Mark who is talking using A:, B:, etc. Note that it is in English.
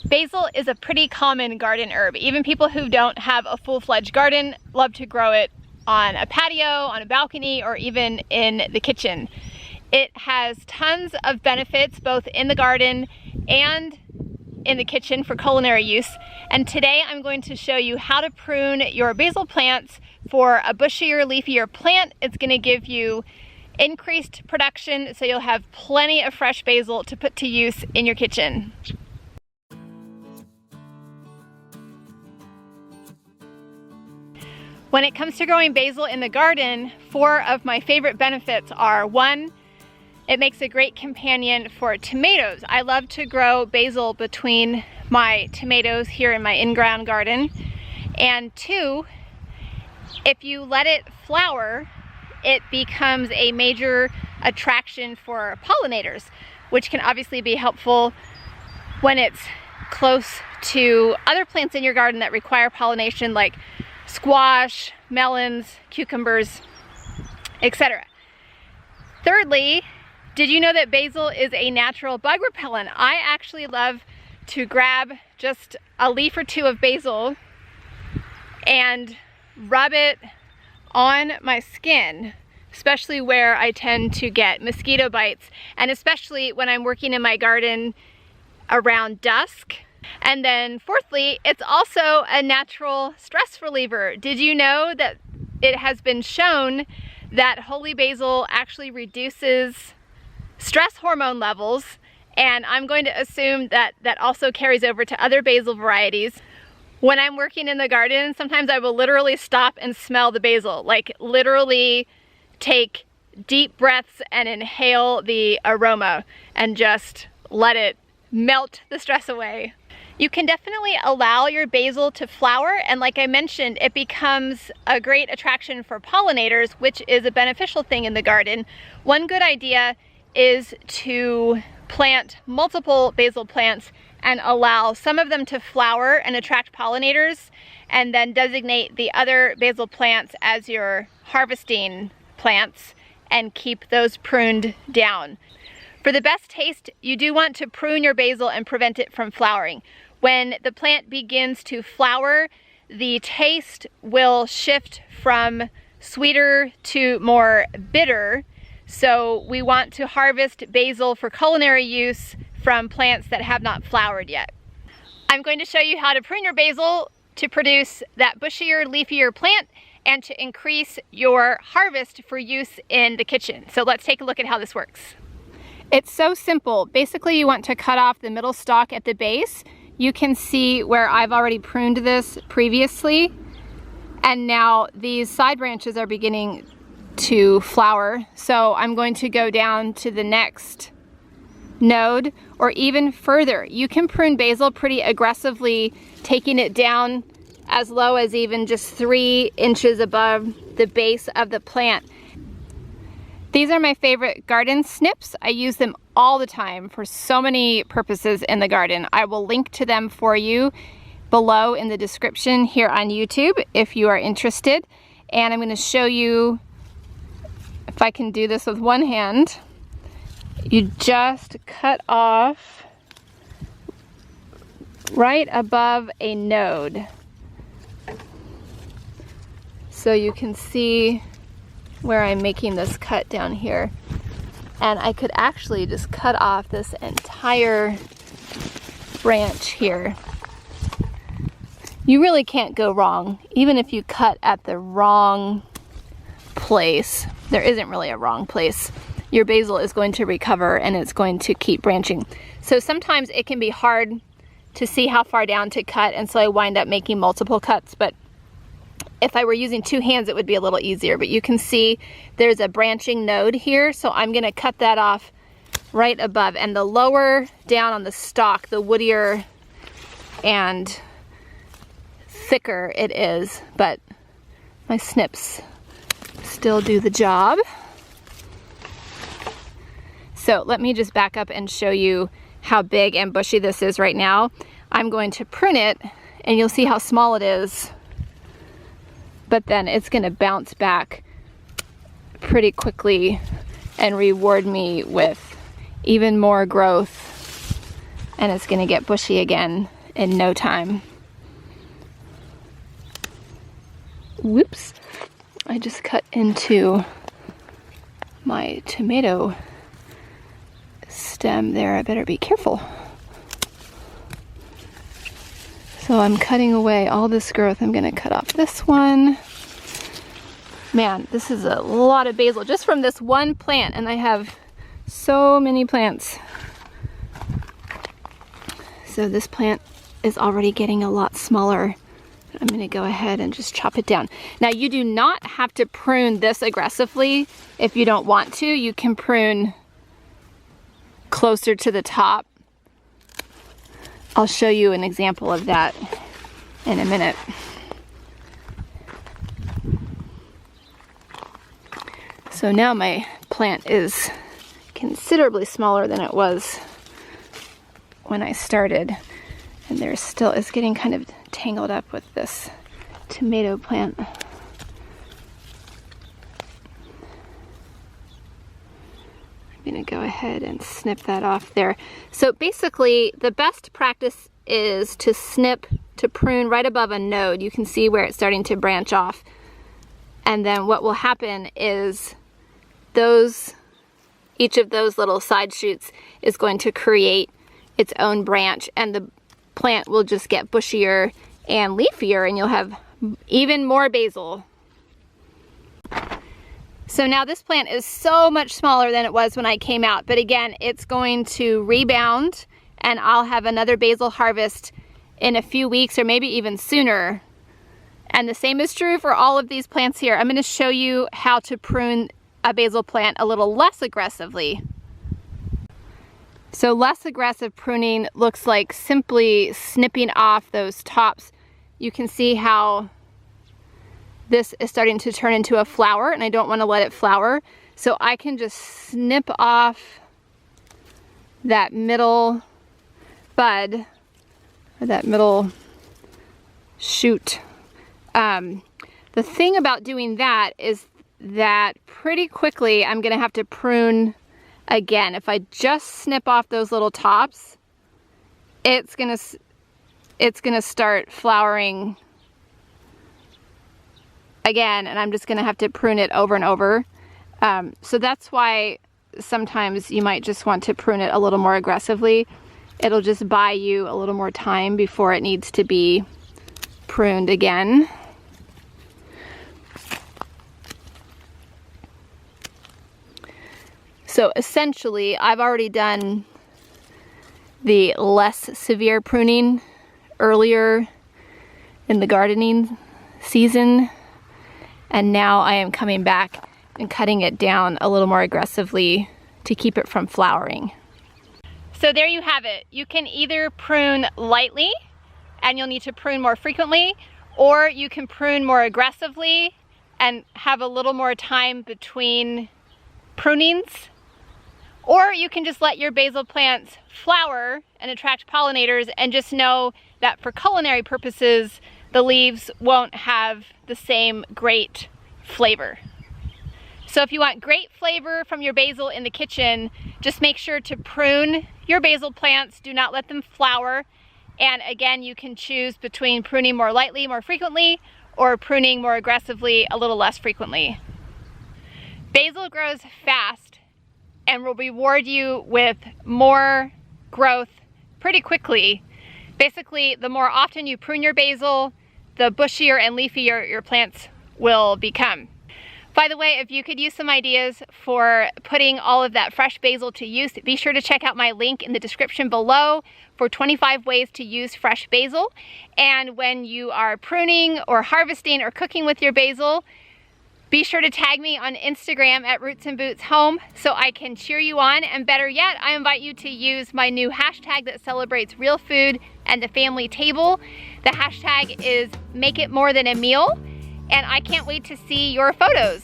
A: Basil is a pretty common garden herb. Even people who don't have a full-fledged garden love to grow it on a patio, on a balcony, or even in the kitchen. It has tons of benefits both in the garden and in the kitchen for culinary use. And today I'm going to show you how to prune your basil plants for a bushier, leafier plant. It's going to give you increased production, so you'll have plenty of fresh basil to put to use in your kitchen. When it comes to growing basil in the garden, 4 of my favorite benefits are: 1, it makes a great companion for tomatoes. I love to grow basil between my tomatoes here in my in-ground garden. And 2, if you let it flower, it becomes a major attraction for pollinators, which can obviously be helpful when it's close to other plants in your garden that require pollination, like squash, melons, cucumbers, etc. Thirdly, did you know that basil is a natural bug repellent? I actually love to grab just a leaf or 2 of basil and rub it on my skin, especially where I tend to get mosquito bites, and especially when I'm working in my garden around dusk. And then fourthly, it's also a natural stress reliever. Did you know that it has been shown that holy basil actually reduces stress hormone levels? And I'm going to assume that that also carries over to other basil varieties. When I'm working in the garden, sometimes I will literally stop and smell the basil, like literally take deep breaths and inhale the aroma and just let it melt the stress away. You can definitely allow your basil to flower, and like I mentioned, it becomes a great attraction for pollinators, which is a beneficial thing in the garden. One good idea is to plant multiple basil plants and allow some of them to flower and attract pollinators, and then designate the other basil plants as your harvesting plants and keep those pruned down. For the best taste, you do want to prune your basil and prevent it from flowering. When the plant begins to flower, the taste will shift from sweeter to more bitter. So we want to harvest basil for culinary use from plants that have not flowered yet. I'm going to show you how to prune your basil to produce that bushier, leafier plant and to increase your harvest for use in the kitchen. So let's take a look at how this works. It's so simple. Basically, you want to cut off the middle stalk at the base. You can see where I've already pruned this previously, and now these side branches are beginning to flower. So I'm going to go down to the next node, or even further. You can prune basil pretty aggressively, taking it down as low as even just 3 inches above the base of the plant. These are my favorite garden snips. I use them all the time for so many purposes in the garden. I will link to them for you below in the description here on YouTube if you are interested. And I'm going to show you, if I can do this with one hand, you just cut off right above a node. So you can see where I'm making this cut down here. And I could actually just cut off this entire branch here. You really can't go wrong, even if you cut at the wrong place. There isn't really a wrong place. Your basil is going to recover and it's going to keep branching. So sometimes it can be hard to see how far down to cut, and so I wind up making multiple cuts, but if I were using 2 hands, it would be a little easier. But you can see there's a branching node here, so I'm gonna cut that off right above. And the lower down on the stalk, the woodier and thicker it is, but my snips still do the job. So let me just back up and show you how big and bushy this is right now. I'm going to prune it, and you'll see how small it is, but then it's gonna bounce back pretty quickly and reward me with even more growth and it's gonna get bushy again in no time. Whoops, I just cut into my tomato stem there. I better be careful. So I'm cutting away all this growth. I'm gonna cut off this one. Man, this is a lot of basil just from this one plant, and I have so many plants. So this plant is already getting a lot smaller. I'm gonna go ahead and just chop it down. Now you do not have to prune this aggressively if you don't want to. You can prune closer to the top. I'll show you an example of that in a minute. So now my plant is considerably smaller than it was when I started, and there's still, it's getting kind of tangled up with this tomato plant. I'm gonna go ahead and snip that off there. So basically the best practice is to snip, to prune right above a node. You can see where it's starting to branch off. And then what will happen is each of those little side shoots is going to create its own branch, and the plant will just get bushier and leafier, and you'll have even more basil. So now this plant is so much smaller than it was when I came out, but again, it's going to rebound, and I'll have another basil harvest in a few weeks or maybe even sooner. And the same is true for all of these plants here. I'm going to show you how to prune a basil plant a little less aggressively. So less aggressive pruning looks like simply snipping off those tops. You can see how this is starting to turn into a flower, and I don't want to let it flower. So I can just snip off that middle bud, or that middle shoot. The thing about doing that is that pretty quickly I'm gonna have to prune again. If I just snip off those little tops, it's gonna start flowering again, and I'm just gonna have to prune it over and over. So that's why sometimes you might just want to prune it a little more aggressively. It'll just buy you a little more time before it needs to be pruned again. So essentially, I've already done the less severe pruning earlier in the gardening season, and now I am coming back and cutting it down a little more aggressively to keep it from flowering. So there you have it. You can either prune lightly, and you'll need to prune more frequently, or you can prune more aggressively and have a little more time between prunings. Or you can just let your basil plants flower and attract pollinators, and just know that for culinary purposes, the leaves won't have the same great flavor. So if you want great flavor from your basil in the kitchen, just make sure to prune your basil plants. Do not let them flower. And again, you can choose between pruning more lightly, more frequently, or pruning more aggressively, a little less frequently. Basil grows fast and will reward you with more growth pretty quickly. Basically, the more often you prune your basil, the bushier and leafier your plants will become. By the way, if you could use some ideas for putting all of that fresh basil to use, be sure to check out my link in the description below for 25 ways to use fresh basil. And when you are pruning or harvesting or cooking with your basil, be sure to tag me on Instagram at Roots and Boots Home so I can cheer you on. And better yet, I invite you to use my new hashtag that celebrates real food and the family table. The hashtag is Make It More Than a Meal, and I can't wait to see your photos.